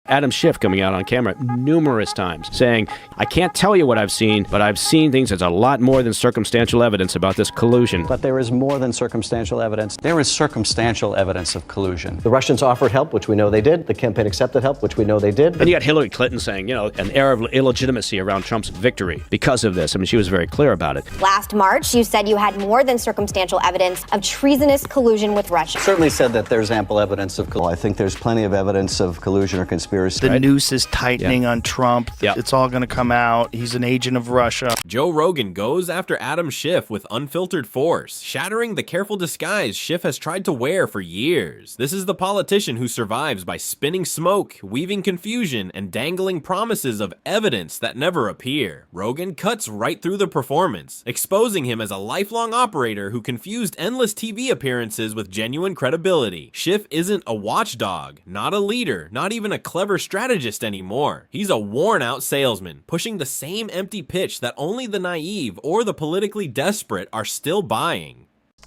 Adam Schiff coming out on camera numerous times saying, I can't tell you what I've seen, but I've seen things. There's a lot more than circumstantial evidence about this collusion. But there is more than circumstantial evidence. There is circumstantial evidence of collusion. The Russians offered help, which we know they did. The campaign accepted help, which we know they did. And you got Hillary Clinton saying, an air of illegitimacy around Trump's victory because of this. I mean, she was very clear about it. Last March, you said you had more than circumstantial evidence of treasonous collusion with Russia. Certainly said that there's ample evidence of collusion. I think there's plenty of evidence of collusion or conspiracy. The noose is tightening on Trump. Yep. It's all going to come out. He's an agent of Russia. Joe Rogan goes after Adam Schiff with unfiltered force, shattering the careful disguise Schiff has tried to wear for years. This is the politician who survives by spinning smoke, weaving confusion, and dangling promises of evidence that never appear. Rogan cuts right through the performance, exposing him as a lifelong operator who confused endless TV appearances with genuine credibility. Schiff isn't a watchdog, not a leader, not even a clever strategist anymore. He's a worn-out salesman, pushing the same empty pitch that only the naive or the politically desperate are still buying.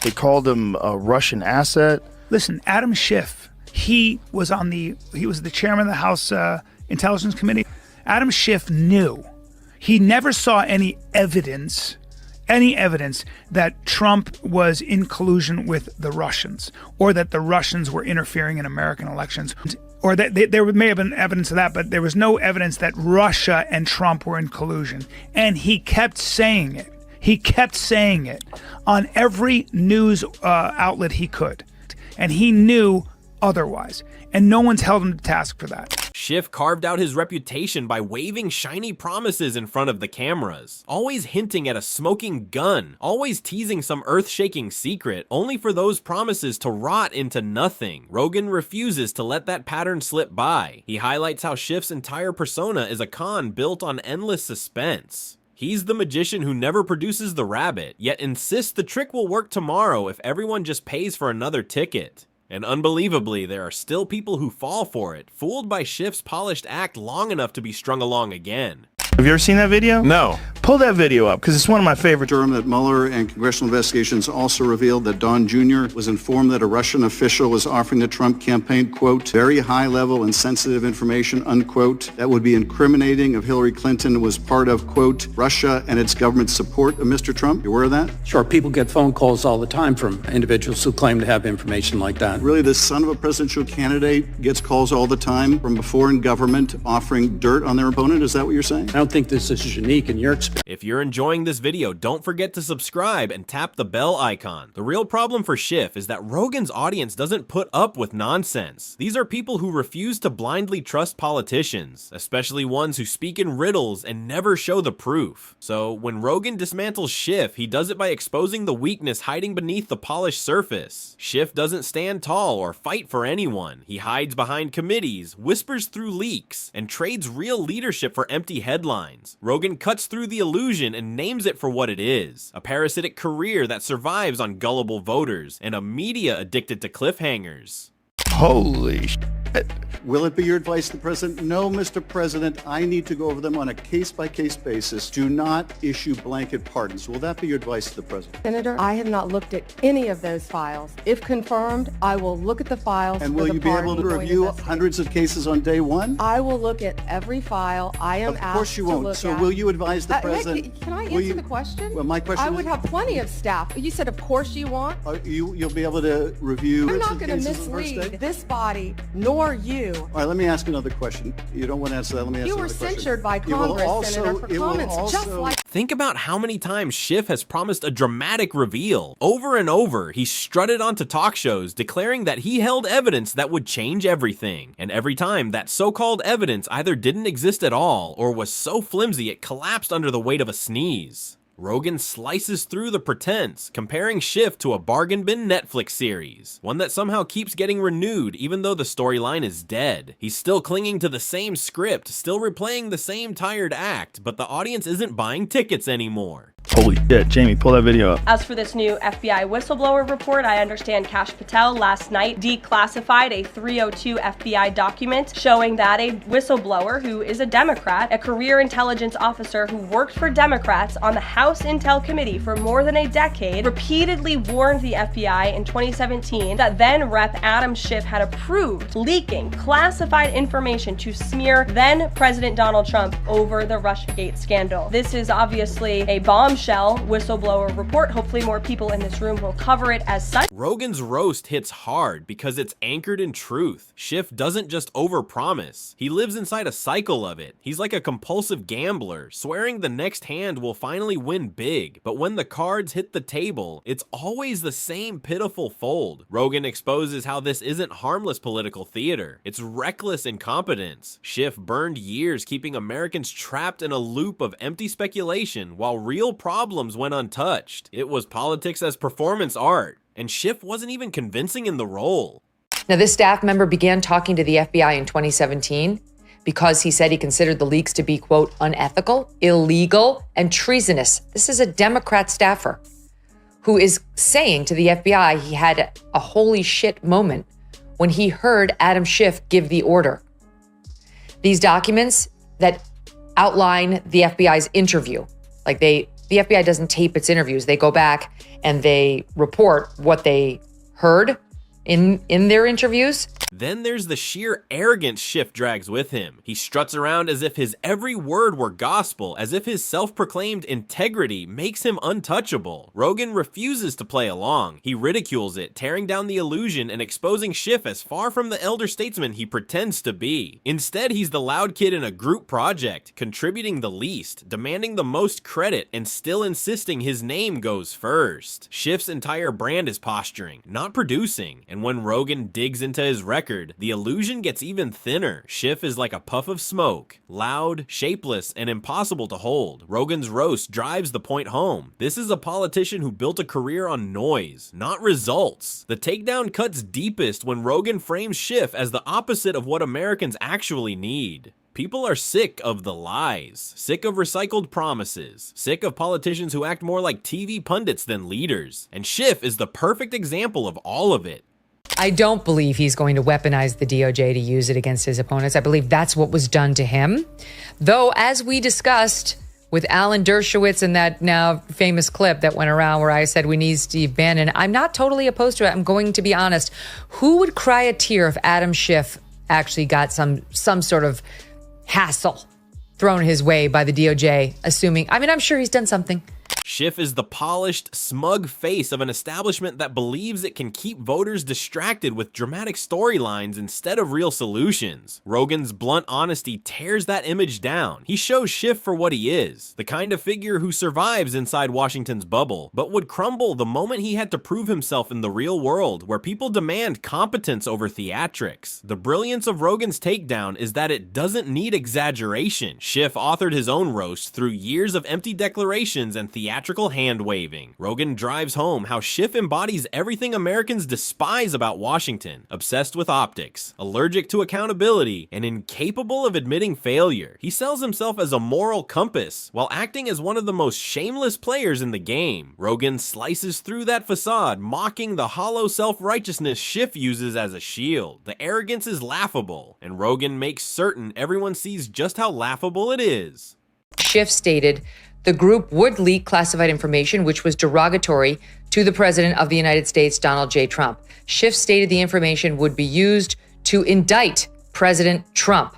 They called him a Russian asset. Listen, Adam Schiff, he was the chairman of the House Intelligence Committee. Adam Schiff knew. He never saw any evidence that Trump was in collusion with the Russians, or that the Russians were interfering in American elections, or that there may have been evidence of that, but there was no evidence that Russia and Trump were in collusion. And he kept saying it. He kept saying it on every news outlet he could. And he knew otherwise. And no one's held him to task for that. Schiff carved out his reputation by waving shiny promises in front of the cameras, always hinting at a smoking gun, always teasing some earth-shaking secret, only for those promises to rot into nothing. Rogan refuses to let that pattern slip by. He highlights how Schiff's entire persona is a con built on endless suspense. He's the magician who never produces the rabbit, yet insists the trick will work tomorrow if everyone just pays for another ticket. And unbelievably, there are still people who fall for it, fooled by Schiff's polished act long enough to be strung along again. Have you ever seen that video? No. Pull that video up, because it's one of my favorite. That Mueller and congressional investigations also revealed that Don Jr. was informed that a Russian official was offering the Trump campaign, quote, very high level and sensitive information, unquote, that would be incriminating if Hillary Clinton was part of, quote, Russia and its government support of Mr. Trump. You aware of that? Sure, people get phone calls all the time from individuals who claim to have information like that. Really, the son of a presidential candidate gets calls all the time from before in government offering dirt on their opponent? Is that what you're saying? I don't think this is unique in your experience. If you're enjoying this video, don't forget to subscribe and tap the bell icon. The real problem for Schiff is that Rogan's audience doesn't put up with nonsense. These are people who refuse to blindly trust politicians, especially ones who speak in riddles and never show the proof. So when Rogan dismantles Schiff, he does it by exposing the weakness hiding beneath the polished surface. Schiff doesn't stand tall or fight for anyone. He hides behind committees, whispers through leaks, and trades real leadership for empty headlines. Rogan cuts through the illusion and names it for what it is: a parasitic career that survives on gullible voters and a media addicted to cliffhangers. Holy shit. Will it be your advice to the president? No, Mr. President, I need to go over them on a case-by-case basis. Do not issue blanket pardons. Will that be your advice to the president? Senator, I have not looked at any of those files. If confirmed, I will look at the files. And will you be able to review hundreds of cases on day one? I will look at every file I am asked to look at. Of course you won't. So will you advise the president? Can I answer the question? Well, my question is... I would have plenty of staff. You said, of course you want? You'll be able to review... I'm not going to mislead this body, nor you. All right, let me ask another question. You don't want to answer that. Let me ask another question. You were censured by Congress, Senator, for comments just like... Think about how many times Schiff has promised a dramatic reveal. Over and over, he strutted onto talk shows declaring that he held evidence that would change everything. And every time, that so-called evidence either didn't exist at all or was so flimsy it collapsed under the weight of a sneeze. Rogan slices through the pretense, comparing Schiff to a bargain bin Netflix series, one that somehow keeps getting renewed even though the storyline is dead. He's still clinging to the same script, still replaying the same tired act, but the audience isn't buying tickets anymore. Holy shit, Jamie, pull that video up. As for this new FBI whistleblower report, I understand Kash Patel last night declassified a 302 FBI document showing that a whistleblower who is a Democrat, a career intelligence officer who worked for Democrats on the House House Intel Committee for more than a decade repeatedly warned the FBI in 2017 that then Rep. Adam Schiff had approved leaking classified information to smear then President Donald Trump over the Russiagate scandal. This is obviously a bombshell whistleblower report. Hopefully more people in this room will cover it as such. Rogan's roast hits hard because it's anchored in truth. Schiff doesn't just overpromise. He lives inside a cycle of it. He's like a compulsive gambler, swearing the next hand will finally win big. But when the cards hit the table, it's always the same pitiful fold. Rogan exposes how this isn't harmless political theater. It's reckless incompetence. Schiff burned years keeping Americans trapped in a loop of empty speculation while real problems went untouched. It was politics as performance art. And Schiff wasn't even convincing in the role. Now, this staff member began talking to the FBI in 2017 because he said he considered the leaks to be, quote, unethical, illegal, and treasonous. This is a Democrat staffer who is saying to the FBI he had a holy shit moment when he heard Adam Schiff give the order. These documents that outline the FBI's interview, like the FBI doesn't tape its interviews. They go back and they report what they heard in their interviews. Then there's the sheer arrogance Schiff drags with him. He struts around as if his every word were gospel, as if his self-proclaimed integrity makes him untouchable. Rogan refuses to play along. He ridicules it, tearing down the illusion and exposing Schiff as far from the elder statesman he pretends to be. Instead, he's the loud kid in a group project, contributing the least, demanding the most credit, and still insisting his name goes first. Schiff's entire brand is posturing, not producing, and when Rogan digs into his record, the illusion gets even thinner. Schiff is like a puff of smoke, loud, shapeless, and impossible to hold. Rogan's roast drives the point home. This is a politician who built a career on noise, not results. The takedown cuts deepest when Rogan frames Schiff as the opposite of what Americans actually need. People are sick of the lies, sick of recycled promises, sick of politicians who act more like TV pundits than leaders. And Schiff is the perfect example of all of it. I don't believe he's going to weaponize the DOJ to use it against his opponents. I believe that's what was done to him. Though, as we discussed with Alan Dershowitz in that now famous clip that went around where I said we need Steve Bannon, I'm not totally opposed to it. I'm going to be honest. Who would cry a tear if Adam Schiff actually got some sort of hassle thrown his way by the DOJ, assuming, I'm sure he's done something. Schiff is the polished, smug face of an establishment that believes it can keep voters distracted with dramatic storylines instead of real solutions. Rogan's blunt honesty tears that image down. He shows Schiff for what he is, the kind of figure who survives inside Washington's bubble, but would crumble the moment he had to prove himself in the real world, where people demand competence over theatrics. The brilliance of Rogan's takedown is that it doesn't need exaggeration. Schiff authored his own roast through years of empty declarations and theatrical hand-waving. Rogan drives home how Schiff embodies everything Americans despise about Washington: obsessed with optics, allergic to accountability, and incapable of admitting failure. He sells himself as a moral compass while acting as one of the most shameless players in the game. Rogan slices through that facade, mocking the hollow self-righteousness Schiff uses as a shield. The arrogance is laughable, and Rogan makes certain everyone sees just how laughable it is. Schiff stated the group would leak classified information which was derogatory to the President of the United States, Donald J. Trump. Schiff stated the information would be used to indict President Trump.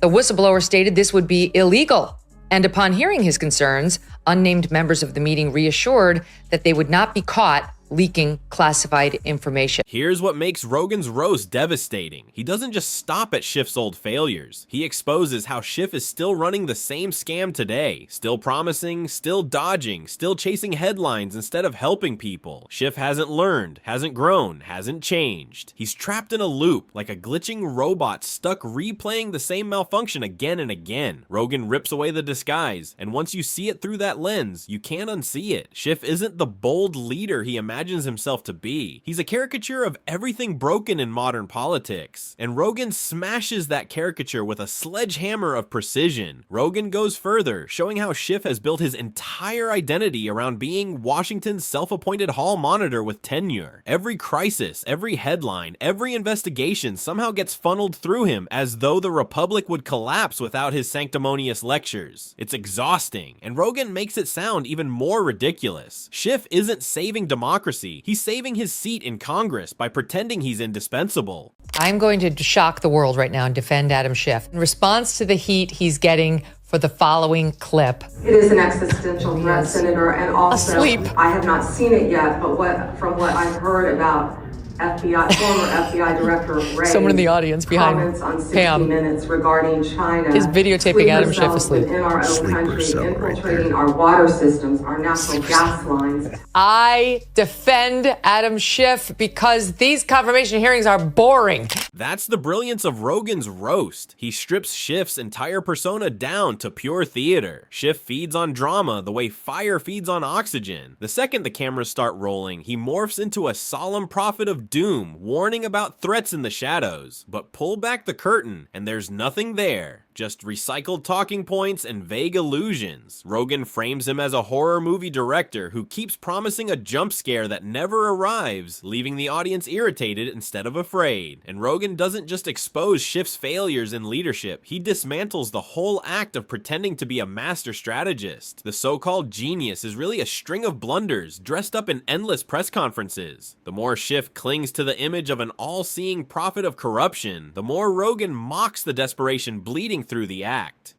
The whistleblower stated this would be illegal. And upon hearing his concerns, unnamed members of the meeting reassured that they would not be caught leaking classified information. Here's what makes Rogan's roast devastating. He doesn't just stop at Schiff's old failures. He exposes how Schiff is still running the same scam today, still promising, still dodging, still chasing headlines instead of helping people. Schiff hasn't learned, hasn't grown, hasn't changed. He's trapped in a loop, like a glitching robot stuck replaying the same malfunction again and again. Rogan rips away the disguise, and once you see it through that lens, you can't unsee it. Schiff isn't the bold leader he imagined imagines himself to be. He's a caricature of everything broken in modern politics, and Rogan smashes that caricature with a sledgehammer of precision. Rogan goes further, showing how Schiff has built his entire identity around being Washington's self-appointed hall monitor with tenure. Every crisis, every headline, every investigation somehow gets funneled through him as though the Republic would collapse without his sanctimonious lectures. It's exhausting, and Rogan makes it sound even more ridiculous. Schiff isn't saving democracy, he's saving his seat in Congress by pretending he's indispensable. I'm going to shock the world right now and defend Adam Schiff. In response to the heat he's getting for the following clip. It is an existential threat, Senator, and also I have not seen it yet, but from what I've heard about former FBI Director Ray, someone in the audience behind comments on 60 Pam Minutes regarding China is videotaping Adam Schiff asleep. In our own country, infiltrating our water systems, our natural gas lines. I defend Adam Schiff because these confirmation hearings are boring. That's the brilliance of Rogan's roast. He strips Schiff's entire persona down to pure theater. Schiff feeds on drama the way fire feeds on oxygen. The second the cameras start rolling, he morphs into a solemn prophet of doom, warning about threats in the shadows. But pull back the curtain, and there's nothing there. Just recycled talking points and vague illusions. Rogan frames him as a horror movie director who keeps promising a jump scare that never arrives, leaving the audience irritated instead of afraid. And Rogan doesn't just expose Schiff's failures in leadership, he dismantles the whole act of pretending to be a master strategist. The so-called genius is really a string of blunders dressed up in endless press conferences. The more Schiff clings to the image of an all-seeing prophet of corruption, the more Rogan mocks the desperation bleeding through the act.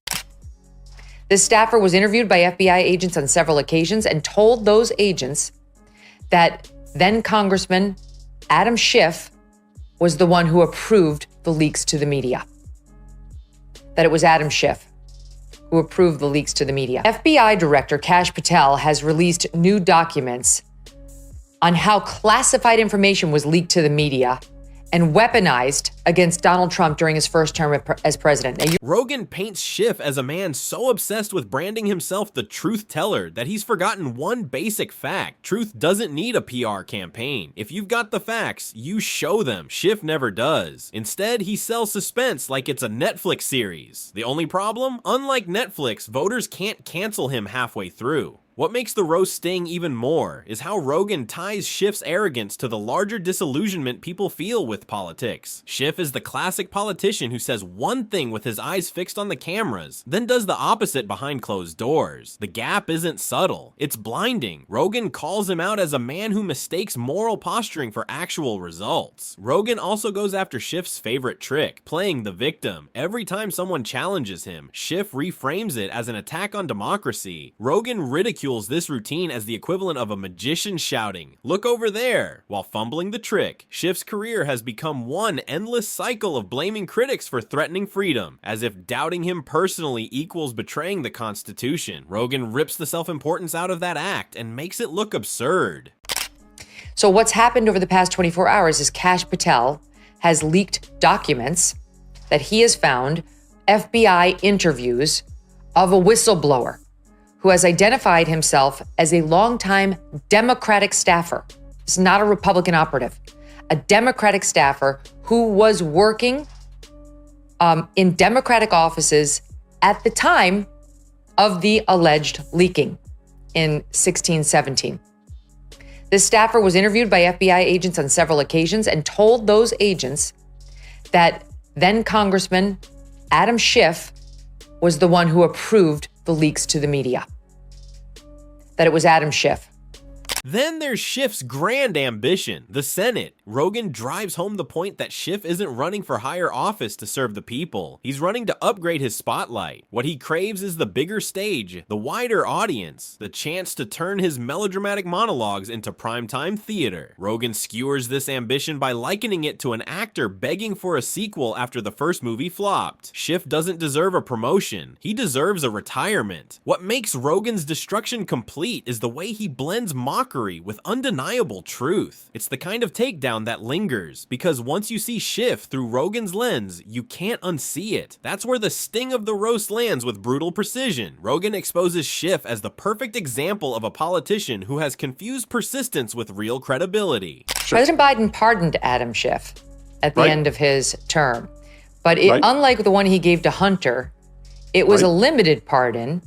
This staffer was interviewed by FBI agents on several occasions and told those agents that then Congressman Adam Schiff was the one who approved the leaks to the media. That it was Adam Schiff who approved the leaks to the media. FBI Director Kash Patel has released new documents on how classified information was leaked to the media and weaponized against Donald Trump during his first term as president. Now, Rogan paints Schiff as a man so obsessed with branding himself the truth teller that he's forgotten one basic fact. Truth doesn't need a PR campaign. If you've got the facts, you show them. Schiff never does. Instead, he sells suspense like it's a Netflix series. The only problem? Unlike Netflix, voters can't cancel him halfway through. What makes the roast sting even more is how Rogan ties Schiff's arrogance to the larger disillusionment people feel with politics. Schiff is the classic politician who says one thing with his eyes fixed on the cameras, then does the opposite behind closed doors. The gap isn't subtle, it's blinding. Rogan calls him out as a man who mistakes moral posturing for actual results. Rogan also goes after Schiff's favorite trick, playing the victim. Every time someone challenges him, Schiff reframes it as an attack on democracy. Rogan ridicules this routine as the equivalent of a magician shouting, "Look over there," while fumbling the trick. Schiff's career has become one endless cycle of blaming critics for threatening freedom, as if doubting him personally equals betraying the Constitution. Rogan rips the self-importance out of that act and makes it look absurd. so what's happened over the past 24 hours is Kash Patel has leaked documents that he has found, FBI interviews of a whistleblower who has identified himself as a longtime Democratic staffer. It's not a Republican operative, a Democratic staffer who was working in Democratic offices at the time of the alleged leaking in 16-17. This staffer was interviewed by FBI agents on several occasions and told those agents that then Congressman Adam Schiff was the one who approved the leaks to the media. That it was Adam Schiff. Then there's Schiff's grand ambition, the Senate. Rogan drives home the point that Schiff isn't running for higher office to serve the people. He's running to upgrade his spotlight. What he craves is the bigger stage, the wider audience, the chance to turn his melodramatic monologues into primetime theater. Rogan skewers this ambition by likening it to an actor begging for a sequel after the first movie flopped. Schiff doesn't deserve a promotion. He deserves a retirement. What makes Rogan's destruction complete is the way he blends mockery mockery with undeniable truth. It's the kind of takedown that lingers, because once you see Schiff through Rogan's lens, you can't unsee it. That's where the sting of the roast lands with brutal precision. Rogan exposes Schiff as the perfect example of a politician who has confused persistence with real credibility. President Biden pardoned Adam Schiff at the end of his term. But unlike the one he gave to Hunter, it was a limited pardon.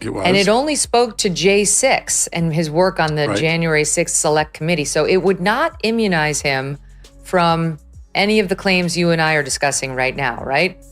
It was. And it only spoke to J6 and his work on the January 6th Select Committee. So it would not immunize him from any of the claims you and I are discussing right now, right?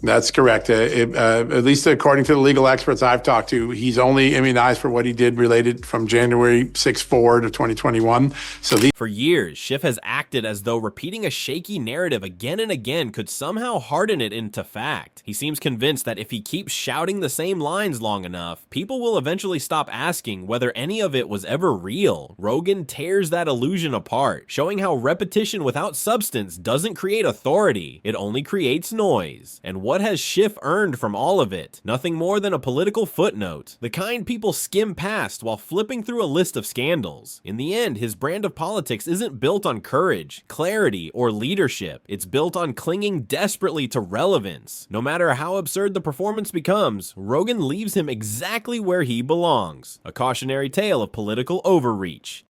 That's correct. At least according to the legal experts I've talked to, he's only immunized for what he did related from January 6th forward of 2021. For years, Schiff has acted as though repeating a shaky narrative again and again could somehow harden it into fact. He seems convinced that if he keeps shouting the same lines long enough, people will eventually stop asking whether any of it was ever real. Rogan tears that illusion apart, showing how repetition without substance doesn't create authority, it only creates noise. And what has Schiff earned from all of it? Nothing more than a political footnote, the kind people skim past while flipping through a list of scandals. In the end, his brand of politics isn't built on courage, clarity, or leadership. It's built on clinging desperately to relevance. No matter how absurd the performance becomes, Rogan leaves him exactly where he belongs. A cautionary tale of political overreach.